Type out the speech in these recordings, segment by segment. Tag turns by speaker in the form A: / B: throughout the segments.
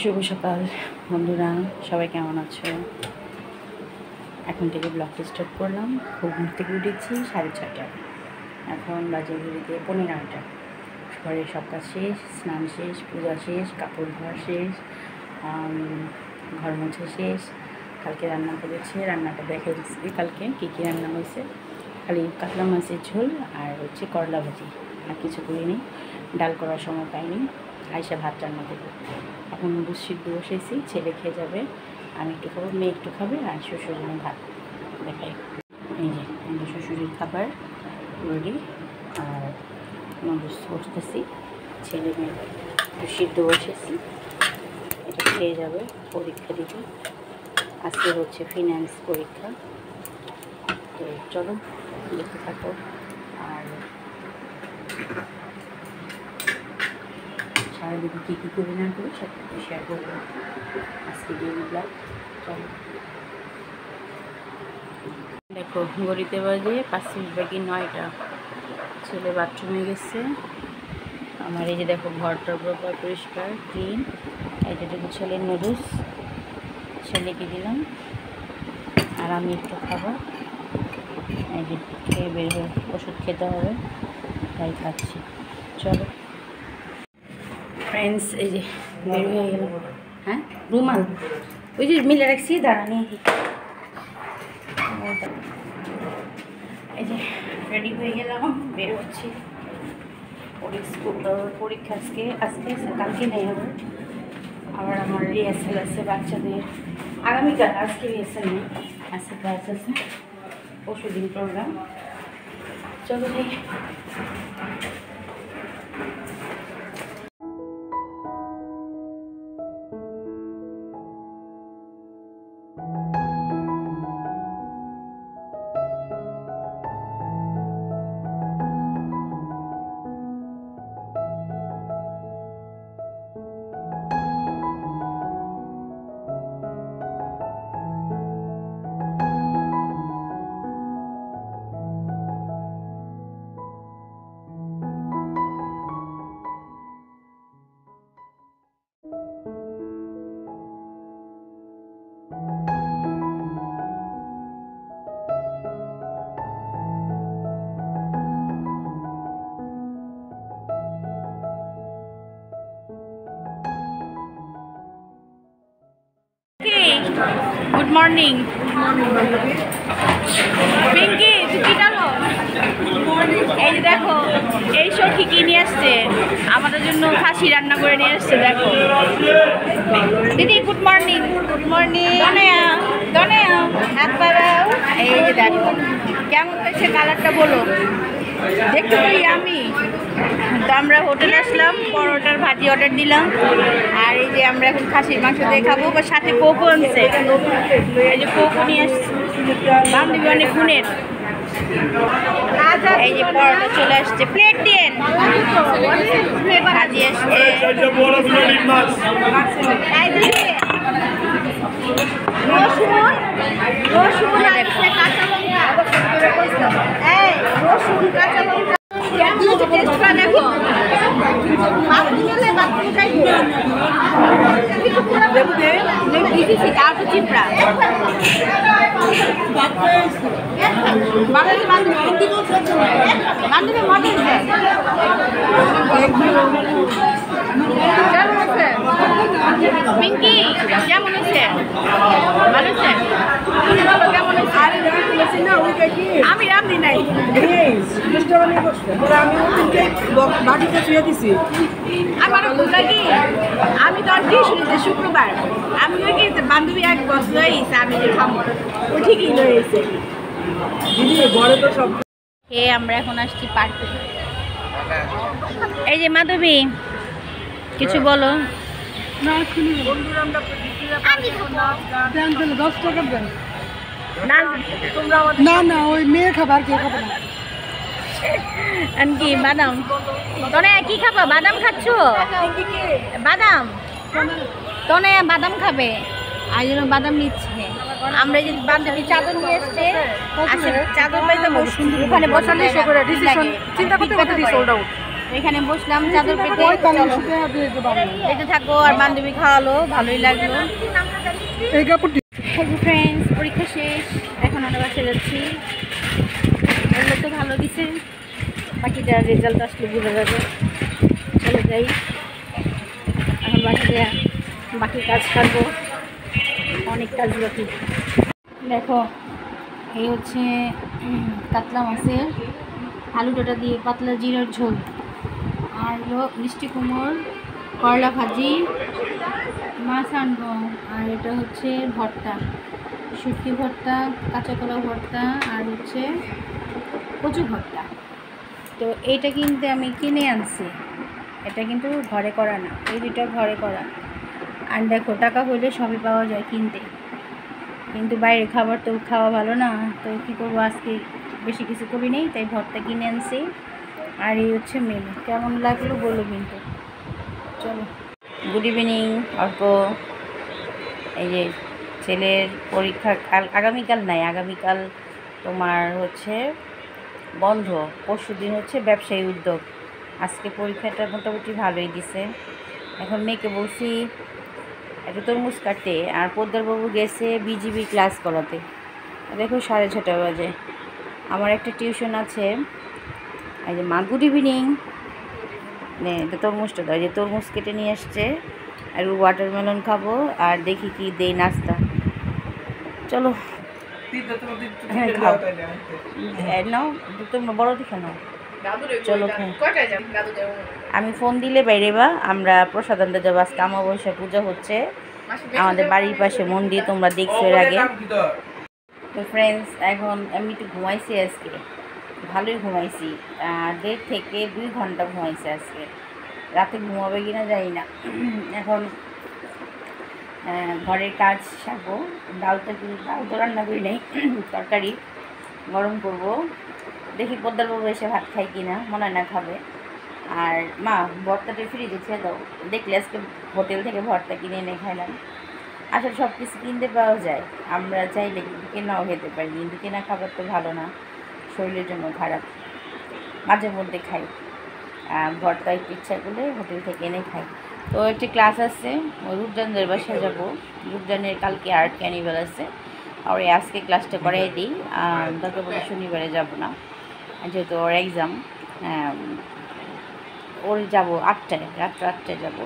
A: শুভ সকাল বন্ধুরা, সবাই কেমন আছো? এখন থেকে ব্লগটা স্টার্ট করলাম। ঘুম থেকে উঠেছি 6:30। এখন বাজে ঘড়িতে 15টা। ঘরে সব কাজ শেষ, স্নান শেষ, পূজা শেষ, কাপড় ধোয়া শেষ, ঘর মোছা শেষ। কালকে রান্না করেছে, রান্নাটা দেখে দিচ্ছি কালকে কী কী রান্না হয়েছে। খালি কাতলা মাছের ঝোল আর হচ্ছে করলা ভাজি, আর কিছু করিনি। ডাল করার সময় পাইনি, আইসা ভাত রান্না দেবো। এখন দুধ সিদ্ধ বসেছি, ছেলে খেয়ে যাবে, আমি একটু খাবো, মেয়ে একটু খাবে, আর শ্বশুর জন্য ভাত দেখাই। এই যে আমার শ্বশুরের খাবার রেডি, আর নুডলস করতেছি। ছেলে মেয়ে দুধ সিদ্ধ বসেছি, এটা খেয়ে যাবে, পরীক্ষা দিতে। আজকে হচ্ছে ফিনান্স পরীক্ষা। তো চলো দেখতে থাকো, আর সারাদিন কী কী করি না করি সব কিছু শেয়ার করবো আজকে ডেইলি ব্লগ। চলো দেখো, ঘড়িতে বাজে 9:05। ছেলে বাথরুমে গেছে। আমার এই যে দেখো ঘরটা পুরো পরিষ্কার ক্লিন। এইটাটুকু ছেলের নুডলস ছেলেকে দিলাম, আর আমি একটু খাবো। এই যে খেয়ে বের হয়ে ওষুধ খেতে হবে, তাই খাচ্ছি। চলো ফ্রেন্ডস, এই যে বের হয়ে গেলাম। হ্যাঁ, রুমাল ওই যে মিলে রাখছি, দাঁড়া নিয়ে। এই যে রেডি হয়ে গেলাম, বের হচ্ছি। পরীক্ষা আজকে কালকে নেই হবে। আবার আমার রিহার্সাল আছে বাচ্চাদের আগামীকাল। আজকে রিহার্সাল নেই, আজকে ক্লাস আছে, পরশুদিন প্রোগ্রাম। চলো যাই। গুড মর্নিং পিঙ্কি, তুই কি জানো? এই যে দেখো, এই সখী কি নিয়ে আসছে আমাদের জন্য, খাসি রান্না করে নিয়ে আসছে। দেখো দিদি, গুড মর্নিং। গুড মর্নিং দনেয়া, দনেয়া হাত বাড়াও। এই যে দেখো কেমন হয়েছে কালারটা, বলো। দেখতে তো আমি তো আমরা হোটেলে আসলাম, পরোটার ভাজি অর্ডার দিলাম, আর এই যে আমরা এখন খাসির মাংস দিয়ে খাবো। বা সাথে কোকো আনছে, এই যে কোকো নিয়ে আসছে বান্ধবী অনেক গুণের। এই যে পরোটা চলে আসছে, প্লেট দেন, ভাজি আসছে, রসুন রসুন আসছে, কাঁচা লঙ্কা, এই রসুন কাঁচা লঙ্কা। দেখো চিপড়া পিঙ্কি কেমন হয়েছে? ভালো হয়েছে? কেমন হয়েছে? আমি রামনি নাই, আমার ভুলটা কি, আমি তো আর শুনেছি শুক্রবার আমি ওই কি বান্ধবী এক বছর হয়েছে, আমি যে খাবো ও ঠিকই রয়েছে। খেয়ে আমরা এখন আসছি পার্কে। এই যে মাধবী, কিছু বলো।
B: না না, ওই মেয়ে খাবার, কেউ খাবে না।
A: কি বাদাম? তোনে কি খাবা? বাদাম খাচ্ছ? বাদাম তোনে বাদাম খাবে, আর জন্য বাদাম নিচ্ছে। আমরা যে বান্ধবী চাদর নিয়ে এসছে, চাদর পাই যাবো, ওখানে বসালে
B: চিন্তা করতে
A: এখানে বসলাম চাদর পেতে। এতে থাকো আর বান্ধবী খাওয়ালো, ভালোই লাগলো। ফ্রেন্ডস, পরীক্ষা শেষ, এখন আমরা বাসে যাচ্ছি। এগুলো তো ভালো দিছে, বাকিটা রেজাল্ট আসলে বোঝা যাবে। চলে যাই এখন বাসে, বাকি কাজ করবো, অনেক কাজ বাকি। দেখো এই হচ্ছে কাতলা মাছের আলু ডাঁটা দিয়ে পাতলা জিরার ঝোল, আর হলো মিষ্টি কুমড়োর করলা ভাজি, মাছ আনবো, আর এটা হচ্ছে ভর্তা, শুটকি ভর্তা, কাঁচা কলা ভর্তা, আর হচ্ছে কচু ভর্তা। তো এইটা কিন্তু আমি কিনে আনছি, এটা কিন্তু ঘরে করা না, এই দুটো ঘরে করা। আর দেখো টাকা হইলে সবই পাওয়া যায় কিনতে, কিন্তু বাইরে খাবার তো খাওয়া ভালো না। তো কী করবো, আজকে বেশি কিছু করি নেই, তাই ভর্তা কিনে আনছি। আর এই হচ্ছে মেনু, কেমন লাগলো বলো কিন্তু। চলো, গুড ইভিনিং অর্ক। এই যে ছেলের পরীক্ষা আগামীকাল নাই, আগামীকাল তোমার হচ্ছে বন্ধ, পরশু দিন হচ্ছে ব্যবসায়ী উদ্যোগ। আজকে পরীক্ষাটা মোটামুটি ভালোই দিছে। এখন মেয়েকে বলছি একটা তরমুজ কাটতে, আর পোদ্দারবাবু গেছে বিজিবি ক্লাস করাতে। দেখো 6:30 বাজে, আমার একটা টিউশন আছে। এই যে মা, গুড ইভিনিং। নে তরমুজটা দাও, যে তরমুজ কেটে নিয়ে আসছে, আর ওয়াটারমেলন খাবো, আর দেখি কি দেই নাস্তা। চলো হ্যাঁ খাও, নাও তোমরা বড় দেখে নাও। চলো আমি ফোন দিলে বাইরে বা আমরা প্রসাদ আনতে যাবো। আজকে অমাবস্যা পূজা হচ্ছে আমাদের বাড়ির পাশে মন্দির, তোমরা দেখছো এর আগে। তো ফ্রেন্ডস, এখন আমি একটু ঘুমাইছি, আজকে ভালোই ঘুমাইছি, 1.5 থেকে 2 ঘন্টা ঘুমাইছি আজকে। রাতে ঘুমাবে কিনা জানি না। এখন ঘরের কাজ সারবো, ডাল তো রান্না করি নাই, তরকারি গরম করব। দেখি পোদ্দারবাবু এসে ভাত খাই কিনা, মনে হয় না খাবে। আর মা, ভর্তাটা ফ্রিজে ছেড়ে দাও, দেখলে আজকে হোটেল থেকে ভর্তা কিনে এনে খাইলাম। আসলে সব কিছু কিনতে পাওয়া যায়, আমরা চাইলে কিন্তু কেনাও খেতে পারি, কিন্তু কেনা খাবার তো ভালো না, শরীরের জন্য খারাপ। মাঝে মধ্যে খাই, ভর্তা একটু ইচ্ছা করলে হোটেল থেকে এনে খাই। তো একটি ক্লাস আছে, ওই রূপজানদের বাসায় যাবো। রূপজানের কালকে আর্ট ক্যানিভাল আছে, আর আজকে ক্লাসটা করাই দিই, দরকার পড়লে শনিবারে যাব না, যেহেতু ওর এক্সাম। ওর যাবো 8টায়, রাত্র 8টায় যাবো,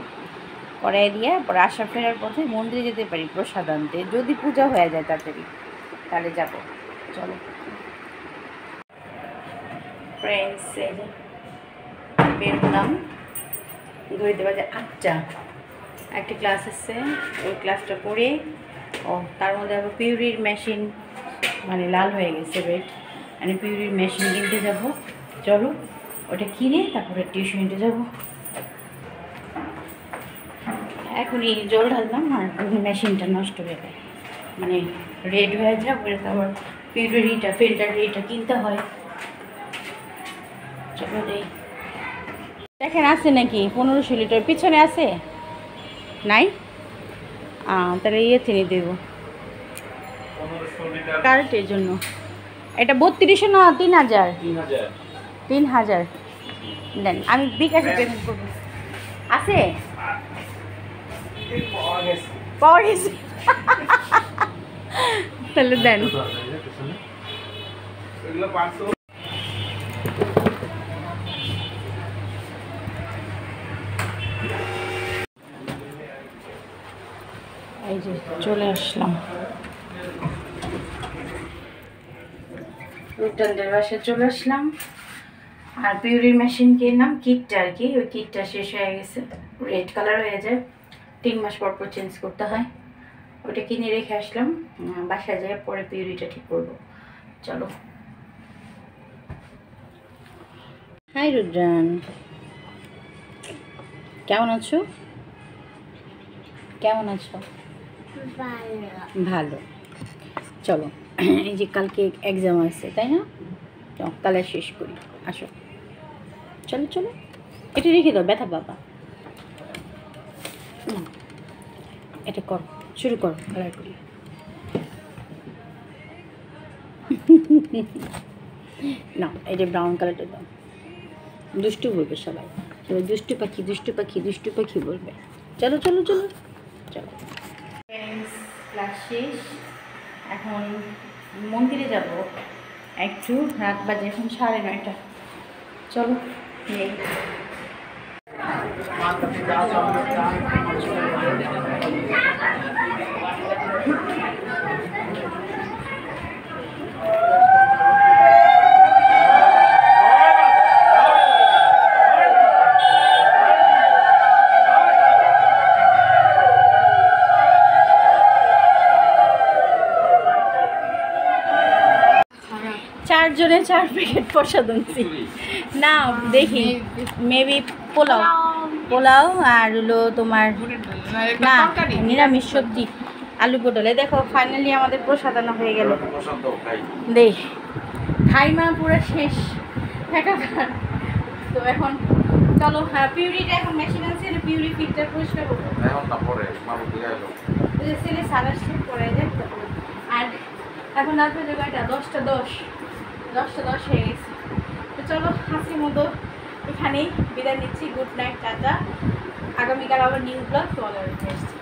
A: করাই দিয়ে পরে আশা ফেরার পথে মন্দিরে যেতে পারি প্রসাদ আনতে, যদি পূজা হয়ে যায় তাড়াতাড়ি তাহলে যাব। চলো ফ্রেন্ডস, এই যে বেরোলাম, ঘড়িতে বাজে 8টা। একটা ক্লাস আছে, ওই ক্লাসটা করে তার মধ্যে আবার পিউরির মেশিন, মানে লাল হয়ে গেছে বেড, মানে পিউরির মেশিন কিনতে যাব। চলো ওটা কিনে তারপরে টিউশনিতে যাব। এখনই জল ঢাললাম, আর মেশিনটা নষ্ট হয়ে যায়, মানে রেড হয়ে যায়, ওটা আবার পিউরিটা ফিল্টার এটা কিনতে হয়। চলো যাই। দেখেন আছে নাকি 1500 লিটার, পিছনে আছে নাই? তাহলে ইয়েতে নিয়ে দেবো কারেন্টের জন্য। এটা 3200 না 3000? 3000 দেন, আমি বিকাশে পেমেন্ট করবো। আছে পাওয়া গেছে, তাহলে দেন। এই যে চলে আসলাম রূপচন্দ্রের বাসায়, চলে আসলাম। আর পিউরির মেশিন কিনলাম, কিটটা আর কি, ওই কিটটা শেষ হয়ে গেছে, রেড কালার হয়ে যায়, 3 মাস পর পর চেঞ্জ করতে হয়। ওটা কিনে রেখে আসলাম, বাসায় যেয়ে পরে পিউরিটা ঠিক করবো। চলো। হাই রুদ্রান, কেমন আছো? কেমন আছো? ভালো। চলো, এই যে কালকে এক্সাম আছে তাই না, কালার শেষ করি, আসো। চলো চলো, এটা রেখে দাও, ব্যথা বাবা। এটা করো, শুরু করো, কালার করি। না, এটা ব্রাউন কালারটা দাও, দুষ্টু বলবে সবাই। এবার দুষ্টু পাখি বলবে। চলো চলো চলো চলো। ক্লাস শেষ, এখন মন্দিরে যাব একটু, রাত বাজে এখন 9:30। চলো নেই। চারজনে 4 প্যাকেট প্রসাদ আনছি না, দেখি মেবি পোলাও আর হলো তোমার না নিরামিষ সবজি আলু পটলে। দেখো ফাইনালি আমাদের প্রসাদ আনা হয়ে গেল। দেখ খাই মা পুরো শেষ একাকার। তো এখন চলো, হ্যাঁ পিউরিটা এখন মেশিন আছে, পিউরি ফিল্টার পরিষ্কার করবো। ছেলে সারা শেষ করে যায়। আর এখন রাত বাজে কয়টা? 10:10 হয়ে গেছে। তো চলো হাসির মতো এখানেই বিদায় নিচ্ছি। Good night, tata. আগামীকাল আবার নিউ ব্লগ তোমাদের আসছি।